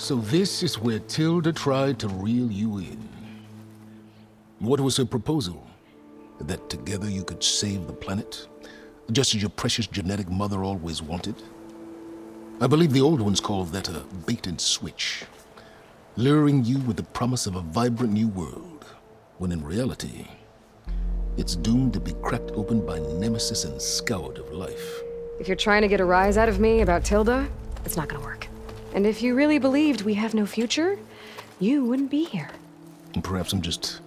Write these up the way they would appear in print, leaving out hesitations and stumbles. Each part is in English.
So this is where Tilda tried to reel you in. What was her proposal? That together you could save the planet? Just as your precious genetic mother always wanted? I believe the old ones called that a bait and switch. Luring you with the promise of a vibrant new world, when in reality, it's doomed to be cracked open by Nemesis and scoured of life. If you're trying to get a rise out of me about Tilda, it's not gonna work. And if you really believed we have no future, you wouldn't be here. And perhaps I'm just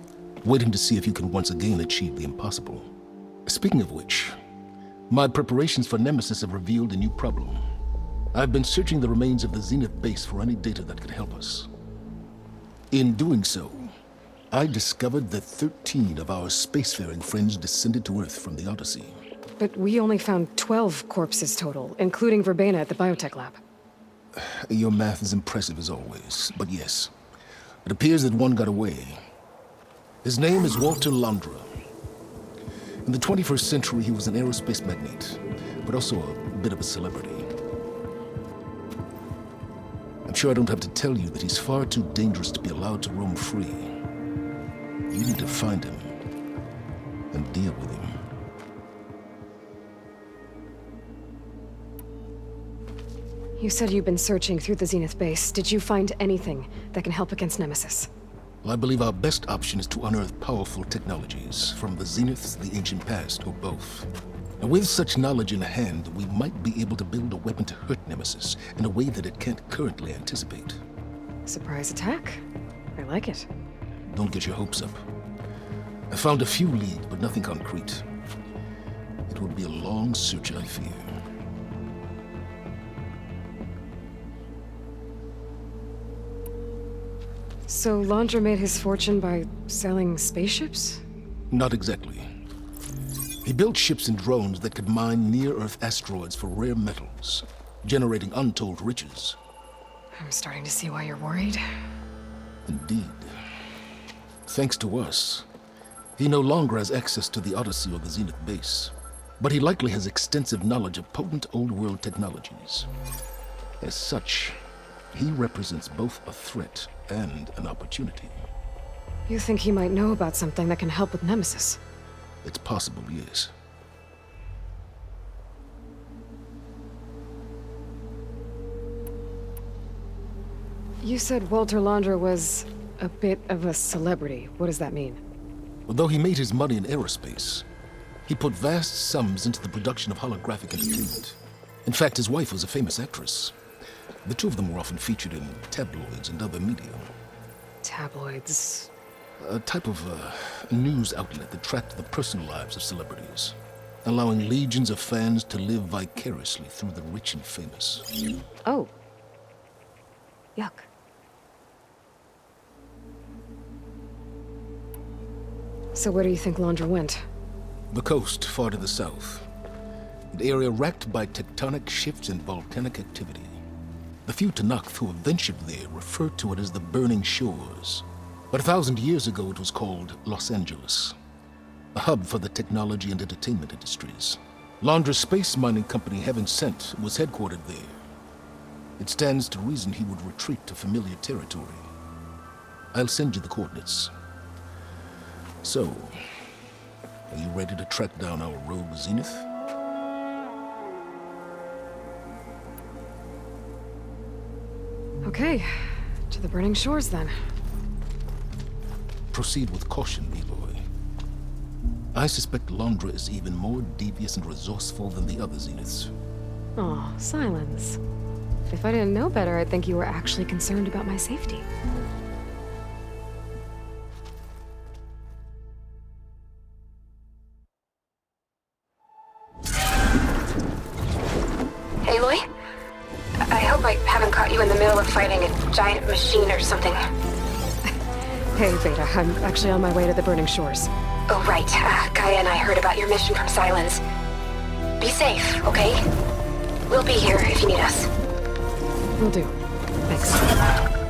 waiting to see if you can once again achieve the impossible. Speaking of which, my preparations for Nemesis have revealed a new problem. I've been searching the remains of the Zenith base for any data that could help us. In doing so, I discovered that 13 of our spacefaring friends descended to Earth from the Odyssey. But we only found 12 corpses total, including Verbena at the biotech lab. Your math is impressive as always, but yes, it appears that one got away. His name is Walter Londra. In the 21st century, he was an aerospace magnate, but also a bit of a celebrity. I'm sure I don't have to tell you that he's far too dangerous to be allowed to roam free. You need to find him and deal with him. You said you've been searching through the Zenith base. Did you find anything that can help against Nemesis? Well, I believe our best option is to unearth powerful technologies, from the Zeniths, the ancient past, or both. And with such knowledge in hand, we might be able to build a weapon to hurt Nemesis in a way that it can't currently anticipate. Surprise attack? I like it. Don't get your hopes up. I found a few leads, but nothing concrete. It would be a long search, I fear. So Londra made his fortune by selling spaceships? Not exactly. He built ships and drones that could mine near-Earth asteroids for rare metals, generating untold riches. I'm starting to see why you're worried. Indeed. Thanks to us, he no longer has access to the Odyssey or the Zenith base, but he likely has extensive knowledge of potent old-world technologies. As such, he represents both a threat and an opportunity. You think he might know about something that can help with Nemesis? It's possible, yes. You said Walter Londra was a bit of a celebrity. What does that mean? Although he made his money in aerospace, he put vast sums into the production of holographic entertainment. In fact, his wife was a famous actress. The two of them were often featured in tabloids and other media. Tabloids? A type of news outlet that tracked the personal lives of celebrities, allowing legions of fans to live vicariously through the rich and famous. Oh. Yuck. So where do you think Londra went? The coast, far to the south. An area racked by tectonic shifts and volcanic activity. The few Tanakh who have ventured there refer to it as the Burning Shores. But 1,000 years ago it was called Los Angeles, a hub for the technology and entertainment industries. Londra's space mining company, Heaven Sent, was headquartered there. It stands to reason he would retreat to familiar territory. I'll send you the coordinates. So, are you ready to track down our rogue Zenith? Okay, to the Burning Shores then. Proceed with caution, Aloy. I suspect Londra is even more devious and resourceful than the other Zeniths. Aw, Silence. If I didn't know better, I'd think you were actually concerned about my safety. Aloy? I hope I haven't caught you in the middle of fighting a giant machine or something. Hey, Beta, I'm actually on my way to the Burning Shores. Oh, right. Gaia and I heard about your mission from Silence. Be safe, okay? We'll be here if you need us. Will do. Thanks.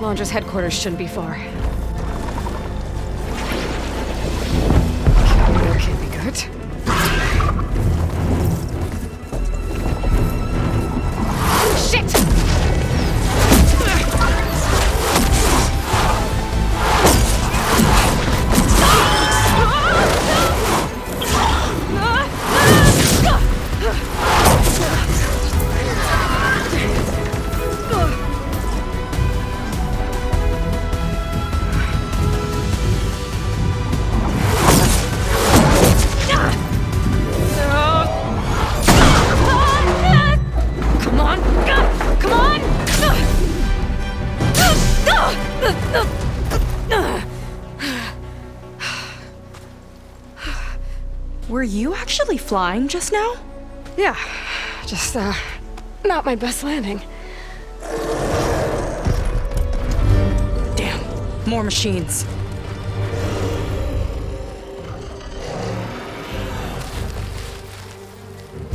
Calandra's headquarters shouldn't be far. Okay, that can't be good. Shit! Were you actually flying just now? Yeah, just, not my best landing. Damn, more machines.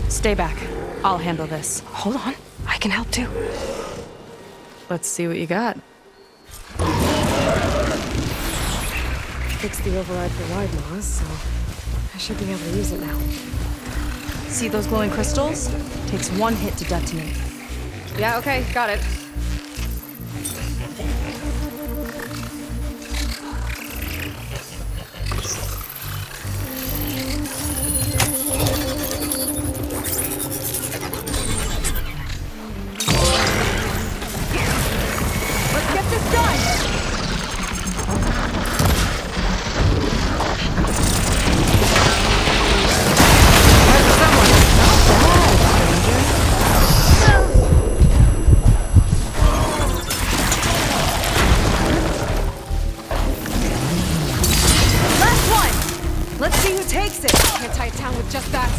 Stay back. I'll handle this. Hold on, I can help too. Let's see what you got. Fix the override for wide Moz, so I should be able to use it now. See those glowing crystals? Takes one hit to detonate. Yeah, okay, got it. Let's get this done! Let's see who takes it! Can't tie a town with just that.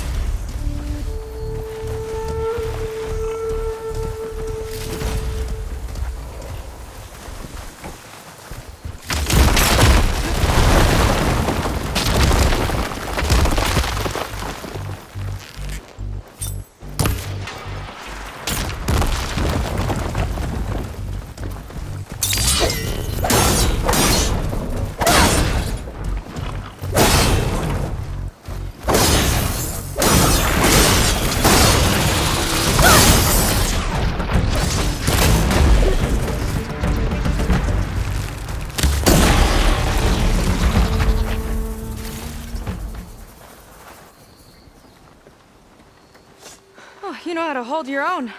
You know how to hold your own.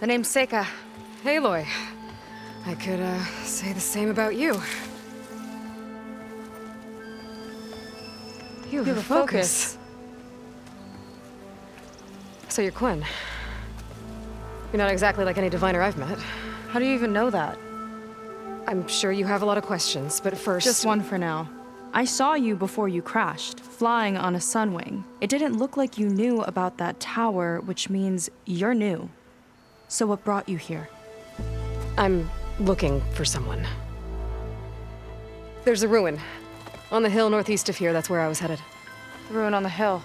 The name's Seika. Aloy. I could, say the same about you. You have a focus. So you're Quinn. You're not exactly like any diviner I've met. How do you even know that? I'm sure you have a lot of questions, but first... Just one for now. I saw you before you crashed, flying on a Sunwing. It didn't look like you knew about that tower, which means you're new. So what brought you here? I'm looking for someone. There's a ruin. On the hill northeast of here, that's where I was headed. The ruin on the hill.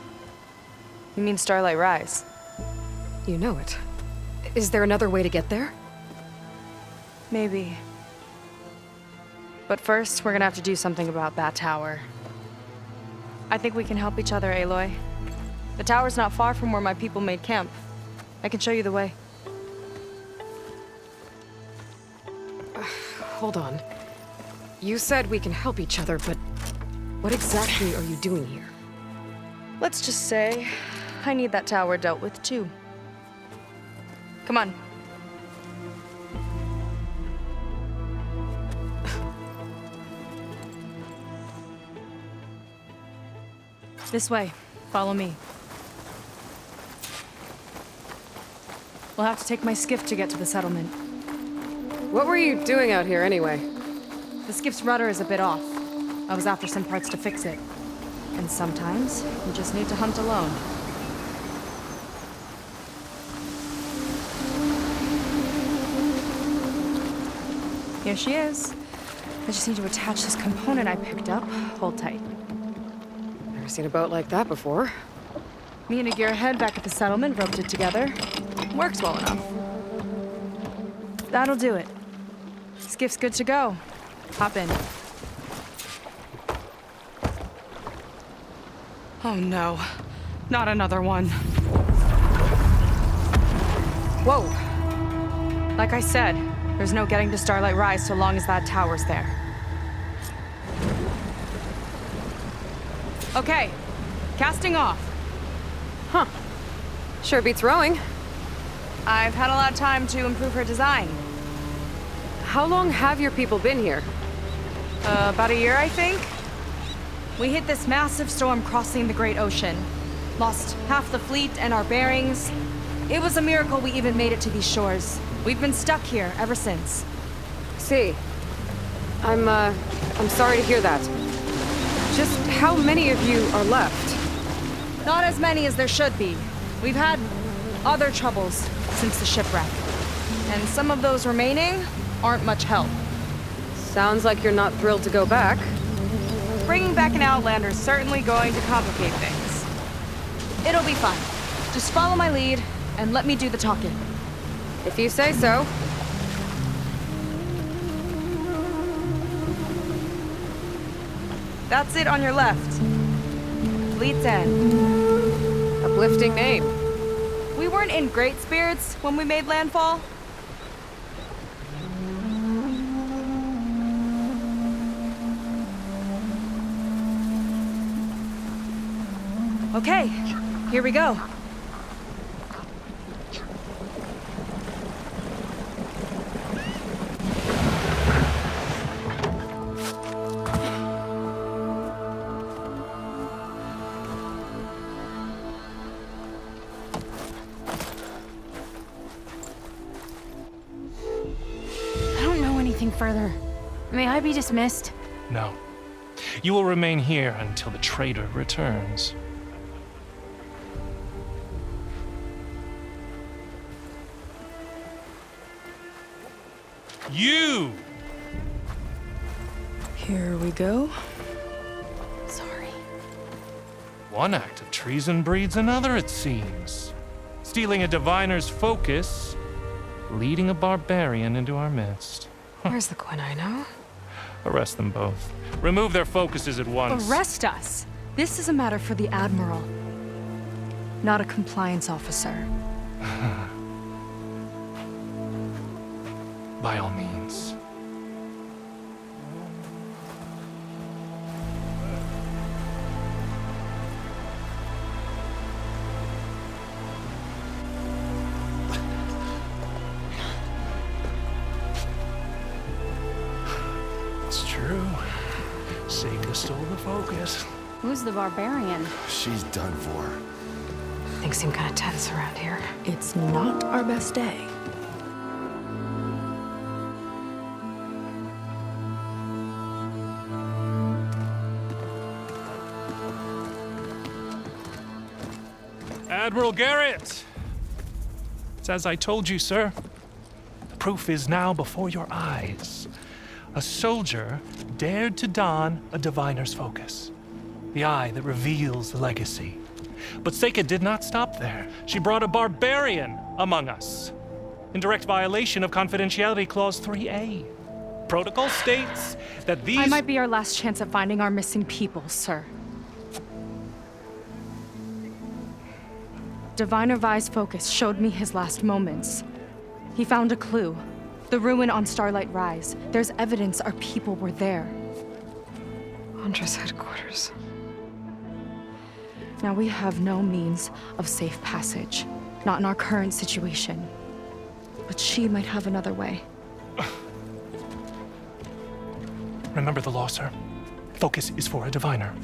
You mean Starlight Rise? You know it. Is there another way to get there? Maybe. But first, we're gonna have to do something about that tower. I think we can help each other, Aloy. The tower's not far from where my people made camp. I can show you the way. Hold on. You said we can help each other, but what exactly are you doing here? Let's just say, I need that tower dealt with too. Come on. This way. Follow me. We'll have to take my skiff to get to the settlement. What were you doing out here anyway? The skiff's rudder is a bit off. I was after some parts to fix it. And sometimes, you just need to hunt alone. Here she is. I just need to attach this component I picked up. Hold tight. Never seen a boat like that before. Me and a gearhead back at the settlement roped it together. Works well enough. That'll do it. Skiff's good to go. Hop in. Oh no, not another one. Whoa. Like I said, there's no getting to Starlight Rise so long as that tower's there. Okay, casting off. Huh. Sure beats rowing. I've had a lot of time to improve her design. How long have your people been here? About a year, I think. We hit this massive storm crossing the Great Ocean. Lost half the fleet and our bearings. It was a miracle we even made it to these shores. We've been stuck here ever since. See. I'm sorry to hear that. Just how many of you are left? Not as many as there should be. We've had other troubles since the shipwreck. And some of those remaining aren't much help. Sounds like you're not thrilled to go back. Bringing back an Outlander is certainly going to complicate things. It'll be fine. Just follow my lead and let me do the talking. If you say so. That's it on your left. Fleet's End. Uplifting name. We weren't in great spirits when we made landfall. Okay, here we go. I don't know anything further. May I be dismissed? No. You will remain here until the traitor returns. You! Here we go. Sorry. One act of treason breeds another, it seems. Stealing a diviner's focus, leading a barbarian into our midst. Where's the Quinino? Arrest them both. Remove their focuses at once. Arrest us. This is a matter for the Admiral, not a compliance officer. By all means. It's true. Seika stole the focus. Who's the barbarian? She's done for. Things seem kind of tense around here. It's not our best day. Admiral Garrett! It's as I told you, sir. The proof is now before your eyes. A soldier dared to don a diviner's focus, the eye that reveals the legacy. But Seika did not stop there. She brought a barbarian among us, in direct violation of Confidentiality Clause 3A. Protocol states that these... I might be our last chance at finding our missing people, sir. Diviner Vi's focus showed me his last moments. He found a clue. The ruin on Starlight Rise. There's evidence our people were there. Huntress headquarters. Now we have no means of safe passage. Not in our current situation. But she might have another way. Remember the law, sir. Focus is for a diviner.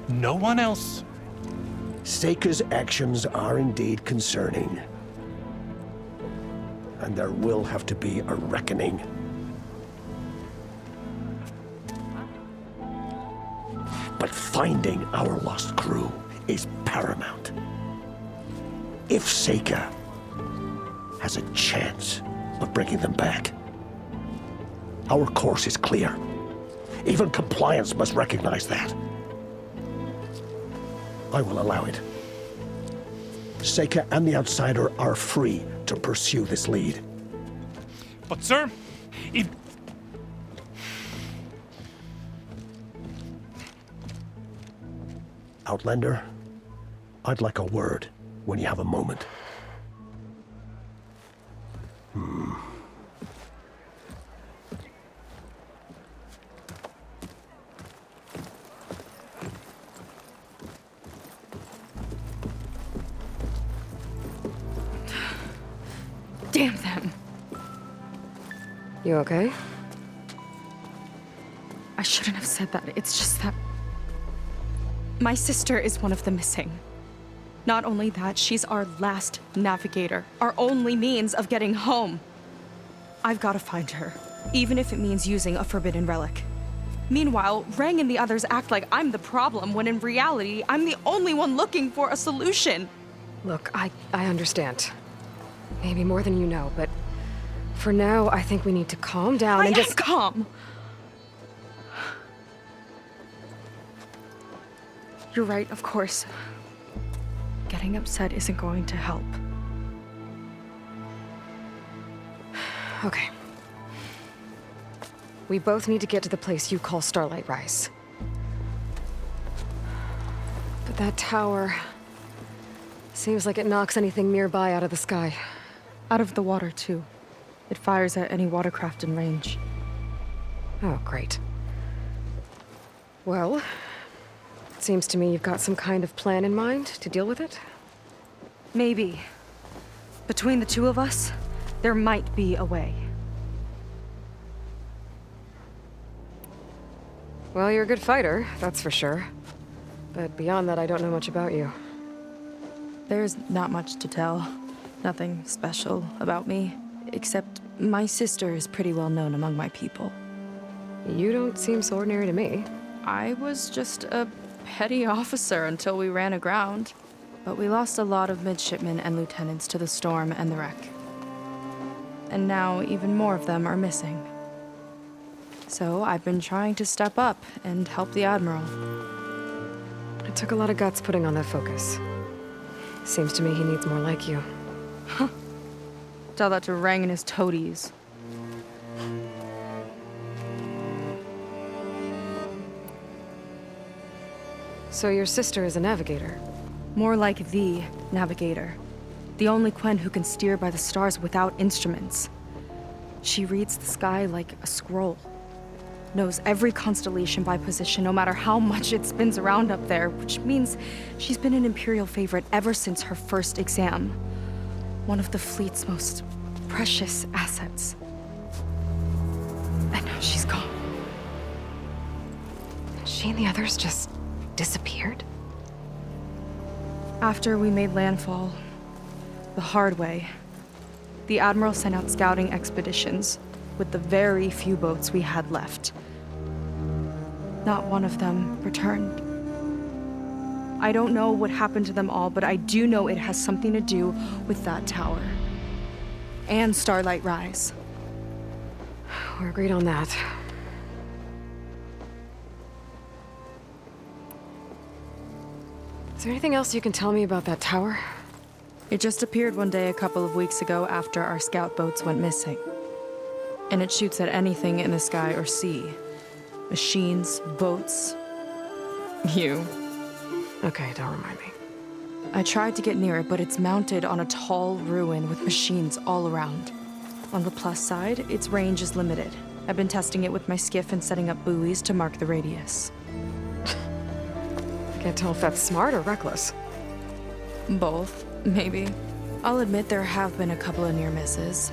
No one else. Seika's actions are indeed concerning. And there will have to be a reckoning. But finding our lost crew is paramount. If Seika has a chance of bringing them back, our course is clear. Even compliance must recognize that. I will allow it. Seika and the Outsider are free to pursue this lead. But, sir, if... Outlander, I'd like a word when you have a moment. Damn them. You okay? I shouldn't have said that. It's just that my sister is one of the missing. Not only that, she's our last navigator, our only means of getting home. I've got to find her, even if it means using a forbidden relic. Meanwhile, Rang and the others act like I'm the problem, when in reality, I'm the only one looking for a solution. Look, I understand. Maybe more than you know, but for now, I think we need to calm down and just calm. You're right, of course. Getting upset isn't going to help. Okay. We both need to get to the place you call Starlight Rise. But that tower seems like it knocks anything nearby out of the sky. Out of the water, too. It fires at any watercraft in range. Oh, great. Well, it seems to me you've got some kind of plan in mind to deal with it. Maybe. Between the two of us, there might be a way. Well, you're a good fighter, that's for sure. But beyond that, I don't know much about you. There's not much to tell. Nothing special about me, except my sister is pretty well known among my people. You don't seem so ordinary to me. I was just a petty officer until we ran aground. But we lost a lot of midshipmen and lieutenants to the storm and the wreck. And now even more of them are missing. So I've been trying to step up and help the Admiral. It took a lot of guts putting on that focus. Seems to me he needs more like you. Tell that to Rang and his toadies. So your sister is a navigator? More like the navigator. The only Quen who can steer by the stars without instruments. She reads the sky like a scroll. Knows every constellation by position, no matter how much it spins around up there, which means she's been an Imperial favorite ever since her first exam. One of the fleet's most precious assets. And now she's gone. She and the others just disappeared? After we made landfall, the hard way, the Admiral sent out scouting expeditions with the very few boats we had left. Not one of them returned. I don't know what happened to them all, but I do know it has something to do with that tower. And Starlight Rise. We're agreed on that. Is there anything else you can tell me about that tower? It just appeared one day a couple of weeks ago after our scout boats went missing. And it shoots at anything in the sky or sea. Machines, boats. You. Okay, don't remind me. I tried to get near it, but it's mounted on a tall ruin with machines all around. On the plus side, its range is limited. I've been testing it with my skiff and setting up buoys to mark the radius. Can't tell if that's smart or reckless. Both, maybe. I'll admit there have been a couple of near misses.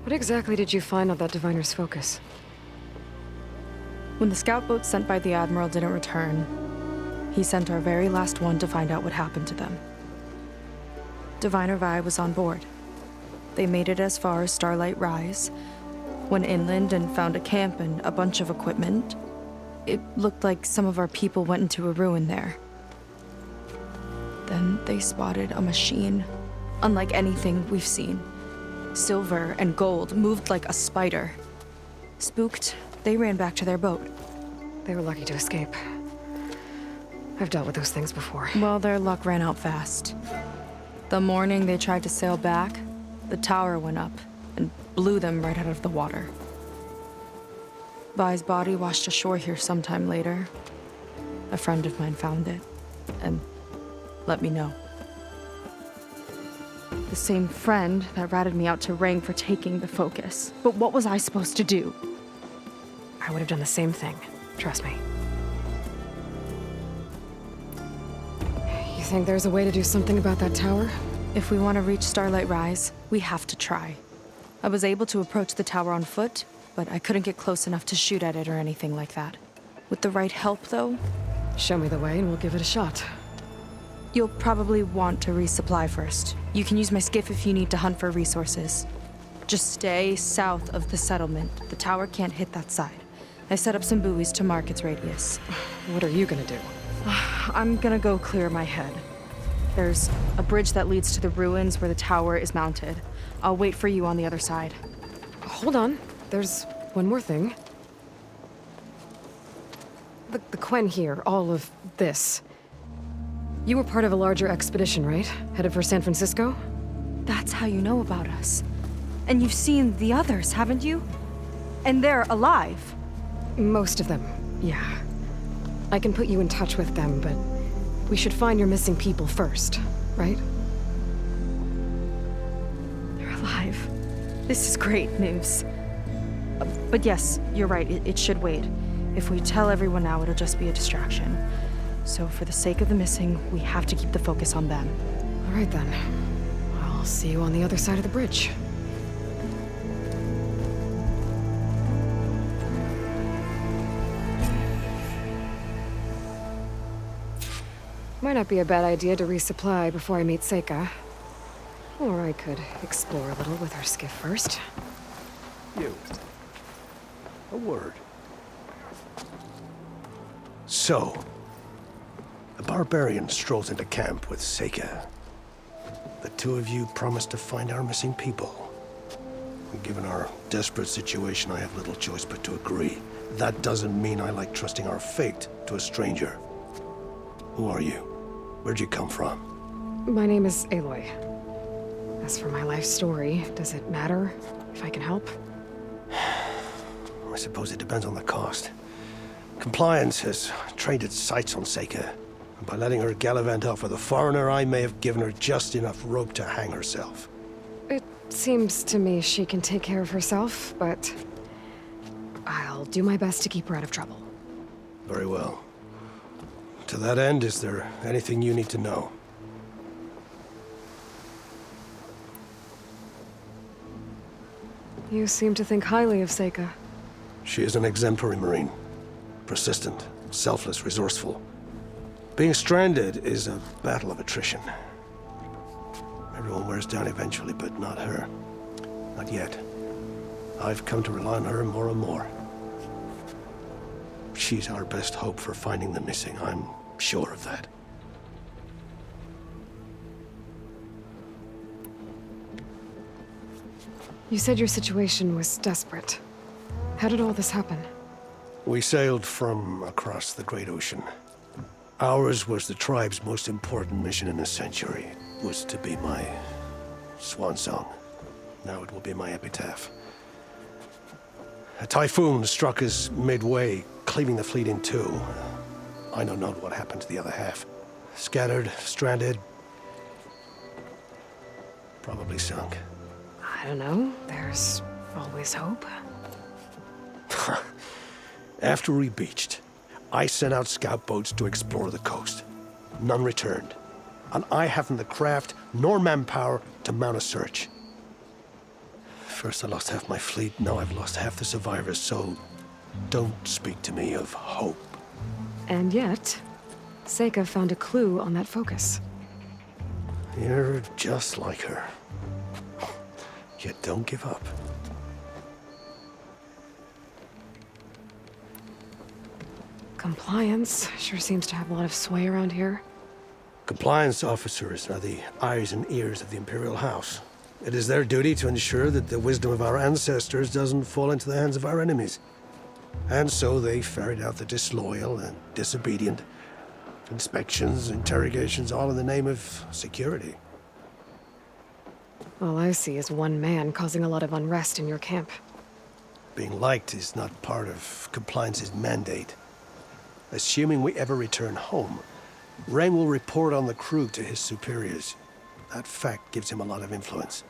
What exactly did you find on that Diviner's Focus? When the scout boats sent by the Admiral didn't return, he sent our very last one to find out what happened to them. Diviner Vi was on board. They made it as far as Starlight Rise, went inland and found a camp and a bunch of equipment. It looked like some of our people went into a ruin there. Then they spotted a machine, unlike anything we've seen. Silver and gold, moved like a spider. Spooked, they ran back to their boat. They were lucky to escape. I've dealt with those things before. Well, their luck ran out fast. The morning they tried to sail back, the tower went up and blew them right out of the water. Vi's body washed ashore here sometime later. A friend of mine found it and let me know. The same friend that ratted me out to Rang for taking the focus. But what was I supposed to do? I would have done the same thing. Trust me. You think there's a way to do something about that tower? If we want to reach Starlight Rise, we have to try. I was able to approach the tower on foot, but I couldn't get close enough to shoot at it or anything like that. With the right help, though, Show me the way and we'll give it a shot. you'll probably want to resupply first. You can use my skiff if you need to hunt for resources. Just stay south of the settlement. The tower can't hit that side. I set up some buoys to mark its radius. What are you gonna do? I'm gonna go clear my head. There's a bridge that leads to the ruins where the tower is mounted. I'll wait for you on the other side. Hold on. There's one more thing. The Quen here, all of this. You were part of a larger expedition, right? Headed for San Francisco? That's how you know about us. And you've seen the others, haven't you? And they're alive. Most of them, yeah. I can put you in touch with them, but we should find your missing people first, right? They're alive. This is great news. But yes, you're right, it should wait. If we tell everyone now, it'll just be a distraction. So for the sake of the missing, we have to keep the focus on them. All right then. I'll see you on the other side of the bridge. Might not be a bad idea to resupply before I meet Seika. Or I could explore a little with her skiff first. You. A word. So, a barbarian strolls into camp with Seika. The two of you promised to find our missing people. And given our desperate situation, I have little choice but to agree. That doesn't mean I like trusting our fate to a stranger. Who are you? Where'd you come from? My name is Aloy. As for my life story, does it matter if I can help? I suppose it depends on the cost. Compliance has trained its sights on Seika. And by letting her gallivant off with a foreigner, I may have given her just enough rope to hang herself. It seems to me she can take care of herself, but I'll do my best to keep her out of trouble. Very well. To that end, is there anything you need to know? You seem to think highly of Seika. She is an exemplary Marine. Persistent, selfless, resourceful. Being stranded is a battle of attrition. Everyone wears down eventually, but not her. Not yet. I've come to rely on her more and more. She's our best hope for finding the missing. I'm sure of that. You said your situation was desperate. How did all this happen? We sailed from across the Great Ocean. Ours was the tribe's most important mission in a century. It was to be my swan song. Now it will be my epitaph. A typhoon struck us midway, cleaving the fleet in two. I know not what happened to the other half. Scattered, stranded, probably sunk. I don't know. There's always hope. After we beached, I sent out scout boats to explore the coast. None returned. And I haven't the craft nor manpower to mount a search. First I lost half my fleet, now I've lost half the survivors, so don't speak to me of hope. And yet, Seika found a clue on that focus. You're just like her. Yet don't give up. Compliance sure seems to have a lot of sway around here. Compliance officers are the eyes and ears of the Imperial House. It is their duty to ensure that the wisdom of our ancestors doesn't fall into the hands of our enemies. And so they ferret out the disloyal and disobedient. Inspections, interrogations, all in the name of security. All I see is one man causing a lot of unrest in your camp. Being liked is not part of Compliance's mandate. Assuming we ever return home, Rain will report on the crew to his superiors. That fact gives him a lot of influence.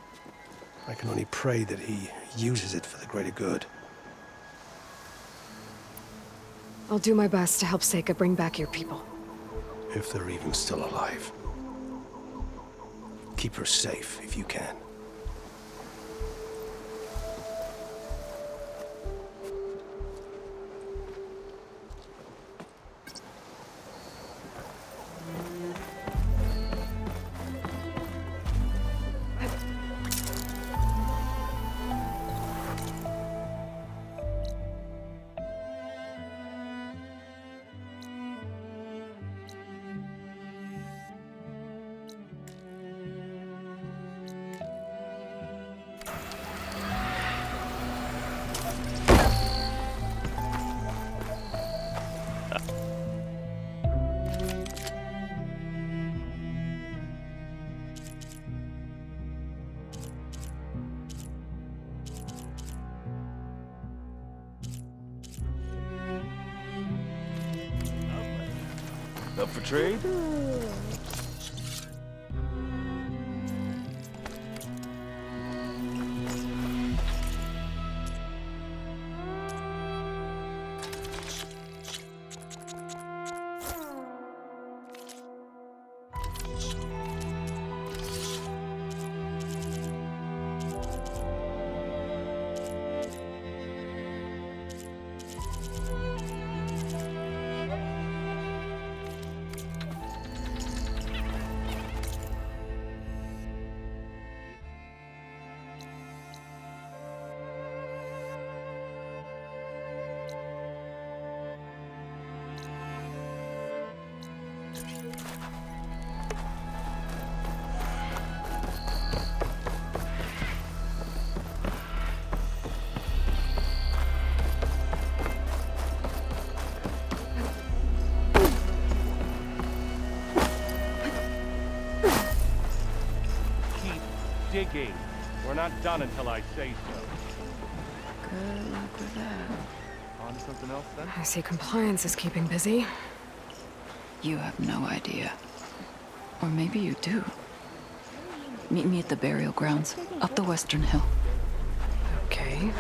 I can only pray that he uses it for the greater good. I'll do my best to help Seika bring back your people. If they're even still alive. Keep her safe if you can. Up for trade? Digging. We're not done until I say so. Good luck with that. On to something else then? I see Compliance is keeping busy. You have no idea. Or maybe you do. Meet me at the burial grounds, up the Western Hill. Okay.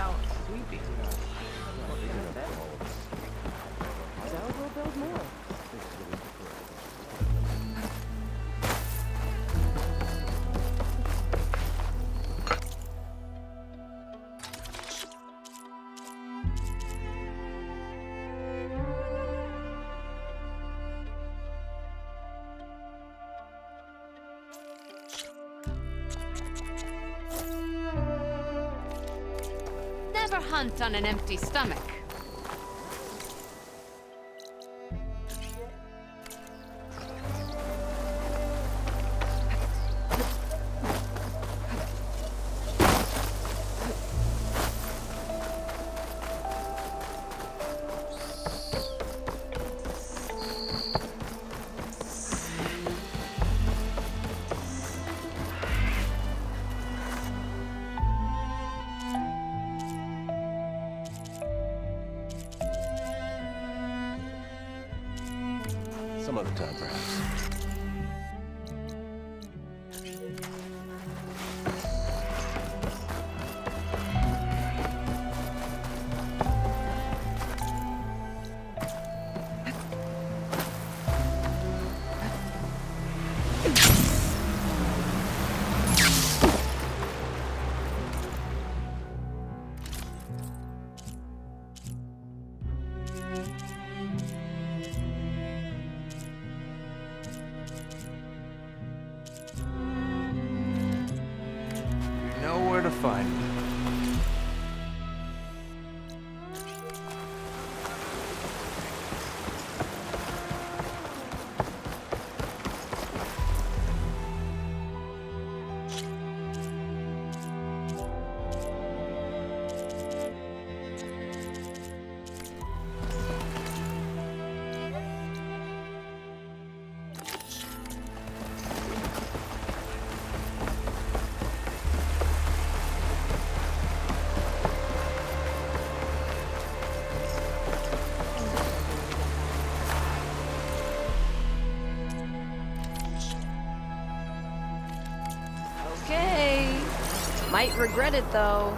Never hunt on an empty stomach. Some other time, perhaps. Nowhere to find me. Might regret it, though.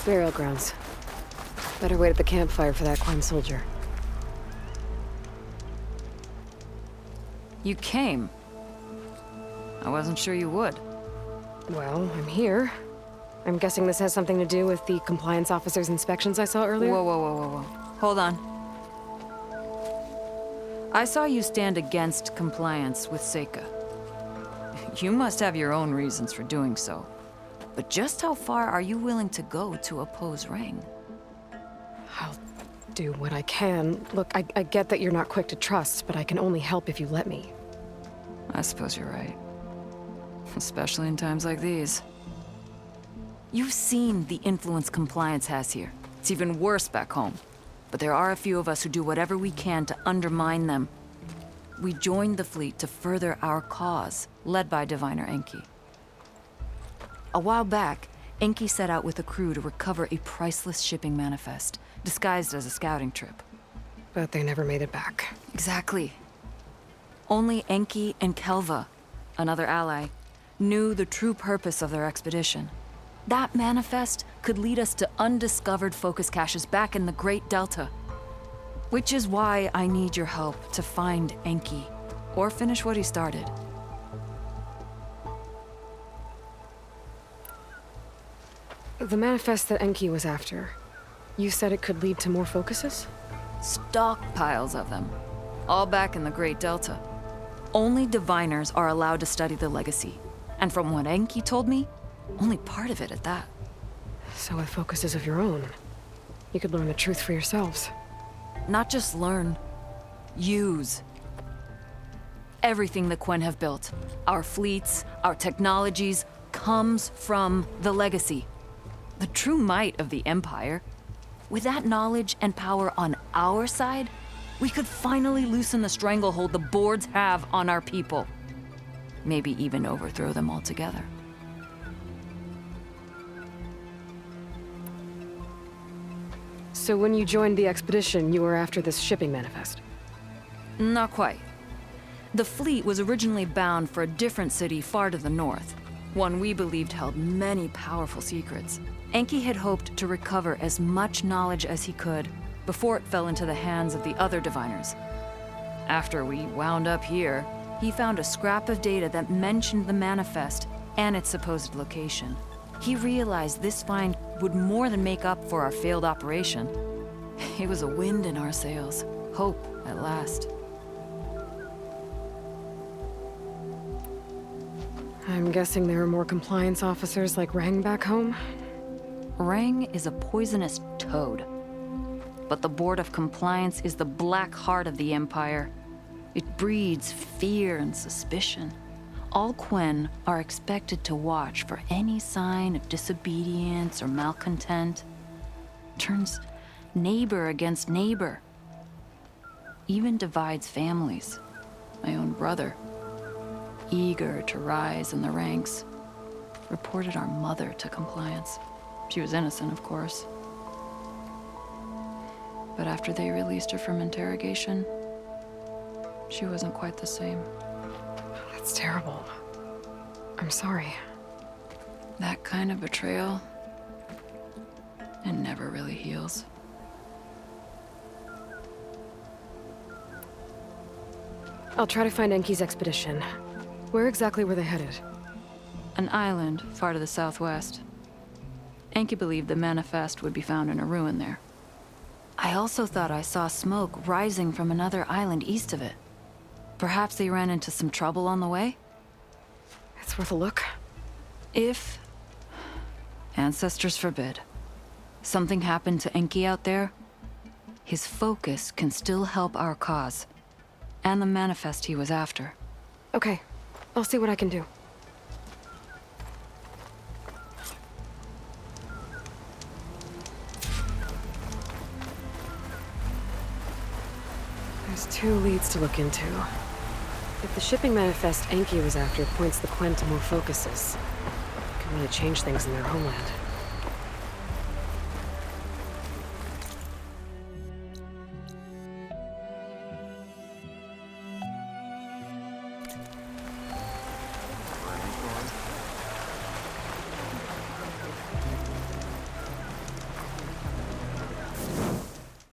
Burial grounds. Better wait at the campfire for that Quen soldier. You came. I wasn't sure you would. Well, I'm here. I'm guessing this has something to do with the compliance officer's inspections I saw earlier? Whoa, whoa, whoa, whoa, whoa. Hold on. I saw you stand against compliance with Seika. You must have your own reasons for doing so. But just how far are you willing to go to oppose Rang? I'll do what I can. Look, I get that you're not quick to trust, but I can only help if you let me. I suppose you're right. Especially in times like these. You've seen the influence compliance has here. It's even worse back home. But there are a few of us who do whatever we can to undermine them. We joined the fleet to further our cause, led by Diviner Enki. A while back, Enki set out with a crew to recover a priceless shipping manifest, disguised as a scouting trip. But they never made it back. Exactly. Only Enki and Kelva, another ally, knew the true purpose of their expedition. That manifest could lead us to undiscovered focus caches back in the Great Delta. Which is why I need your help to find Enki, or finish what he started. The manifest that Enki was after, you said it could lead to more focuses? Stockpiles of them, all back in the Great Delta. Only diviners are allowed to study the legacy, and from what Enki told me, only part of it at that. So with focuses of your own, you could learn the truth for yourselves. Not just learn, use. Everything the Quen have built, our fleets, our technologies, comes from the legacy. The true might of the Empire. With that knowledge and power on our side, we could finally loosen the stranglehold the boards have on our people. Maybe even overthrow them altogether. So when you joined the expedition, you were after this shipping manifest? Not quite. The fleet was originally bound for a different city far to the north, one we believed held many powerful secrets. Enki had hoped to recover as much knowledge as he could before it fell into the hands of the other diviners. After we wound up here, he found a scrap of data that mentioned the manifest and its supposed location. He realized this find would more than make up for our failed operation. It was a wind in our sails. Hope, at last. I'm guessing there are more compliance officers like Rang back home? Rang is a poisonous toad. But the Board of Compliance is the black heart of the Empire. It breeds fear and suspicion. All Quen are expected to watch for any sign of disobedience or malcontent. Turns neighbor against neighbor. Even divides families. My own brother, eager to rise in the ranks, reported our mother to Compliance. She was innocent, of course. But after they released her from interrogation, she wasn't quite the same. That's terrible. I'm sorry. That kind of betrayal, it never really heals. I'll try to find Enki's expedition. Where exactly were they headed? An island far to the southwest. Enki believed the manifest would be found in a ruin there. I also thought I saw smoke rising from another island east of it. Perhaps they ran into some trouble on the way? It's worth a look. If, ancestors forbid, something happened to Enki out there, his focus can still help our cause, and the manifest he was after. Okay, I'll see what I can do. There's 2 leads to look into. If the shipping manifest Enki was after points the Quen to more focuses, it could really change things in their homeland.